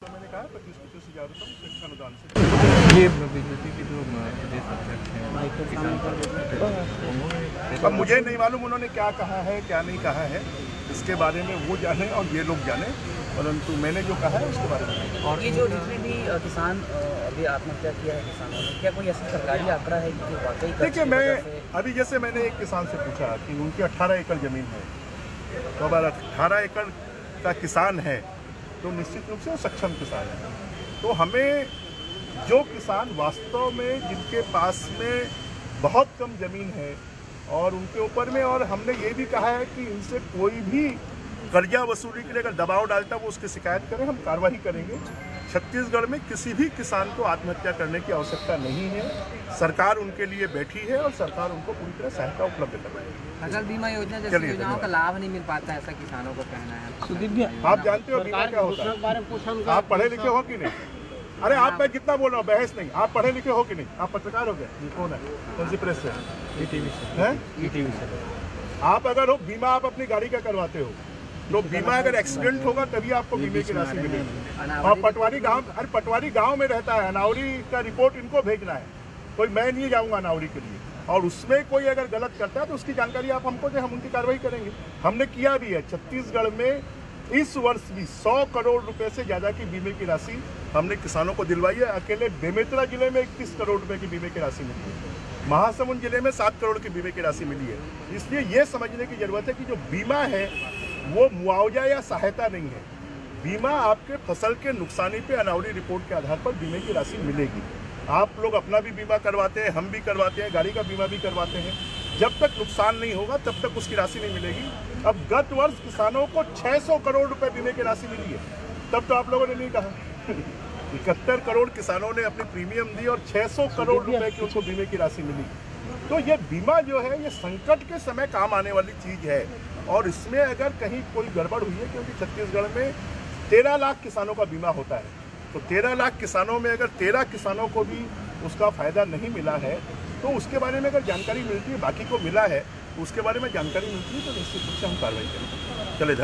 तो मैंने कहा 25,000 रुपये शिक्षा अनुदान से। ये बीजेपी के जो प्रदेश अध्यक्ष हैं, अब मुझे नहीं मालूम उन्होंने क्या कहा है क्या नहीं कहा है, इसके बारे में वो जाने और ये लोग जाने, परंतु मैंने जो कहा है उसके बारे में। और ये जो जितने भी किसान अभी आत्महत्या किया है किसानों ने, क्या कोई ऐसा सरकारी आंकड़ा है कि वाकई? देखिए, मैं अभी जैसे मैंने एक किसान से पूछा कि उनकी 18 एकड़ ज़मीन है, तो अगर 18 एकड़ का किसान है तो निश्चित रूप से वो सक्षम किसान है। तो हमें जो किसान वास्तव में जिनके पास में बहुत कम ज़मीन है और उनके ऊपर में, और हमने ये भी कहा है कि इनसे कोई भी कर्जा वसूली के लिए अगर दबाव डालता है वो उसकी शिकायत करें, हम कार्रवाई करेंगे। छत्तीसगढ़ में किसी भी किसान को आत्महत्या करने की आवश्यकता नहीं है, सरकार उनके लिए बैठी है और सरकार उनको पूरी तरह सहायता उपलब्ध करवाएगी। फसल बीमा योजना जैसी योजनाओं का लाभ नहीं मिल पाता है, ऐसा किसानों को कहना है। सुदीप जी, आप जानते हो बीमा क्या होता है? आप पढ़े लिखे हो कि नहीं? अरे आप, मैं कितना बोल रहा हूँ, बहस नहीं। आप पढ़े लिखे हो कि नहीं? आप पत्रकार हो गए? ये कौन है? कौन सी प्रेस से? ईटीवी से। आप अगर हो, बीमा आप अपनी गाड़ी का करवाते हो, तो बीमा अगर एक्सीडेंट होगा तभी आपको बीमे की राशि मिलेगी। और पटवारी गांव, अरे पटवारी गांव में रहता है, अनावरी का रिपोर्ट इनको भेजना है, कोई मैं नहीं जाऊंगा अनावरी के लिए, और उसमें कोई अगर गलत करता है तो उसकी जानकारी आप हमको दें, हम उनकी कार्रवाई करेंगे। हमने किया भी है। छत्तीसगढ़ में इस वर्ष भी 100 करोड़ रुपए से ज़्यादा की बीमे की राशि हमने किसानों को दिलवाई है। अकेले बेमेतरा जिले में 21 करोड़ रुपए की बीमे की राशि मिली है, महासमुंद जिले में 7 करोड़ की बीमे की राशि मिली है। इसलिए ये समझने की जरूरत है कि जो बीमा है वो मुआवजा या सहायता नहीं है। बीमा आपके फसल के नुकसानी पे अनावरी रिपोर्ट के आधार पर बीमे की राशि मिलेगी। आप लोग अपना भी बीमा करवाते हैं, हम भी करवाते हैं, गाड़ी का बीमा भी करवाते हैं। जब तक नुकसान नहीं होगा तब तक उसकी राशि नहीं मिलेगी। अब गत वर्ष किसानों को 600 करोड़ रुपए बीमे की राशि मिली है, तब तो आप लोगों ने नहीं कहा। 71 करोड़ किसानों ने अपनी प्रीमियम दी और 600 करोड़ रुपए की उनको बीमे की राशि मिली। तो ये बीमा जो है ये संकट के समय काम आने वाली चीज़ है, और इसमें अगर कहीं कोई गड़बड़ हुई है, क्योंकि छत्तीसगढ़ में 13 लाख किसानों का बीमा होता है, तो 13 लाख किसानों में अगर 13 किसानों को भी उसका फ़ायदा नहीं मिला है तो उसके बारे में अगर जानकारी मिलती है, बाकी को मिला है, उसके बारे में जानकारी मिलती है, तो निश्चित रूप से हम कार्रवाई करेंगे। चले।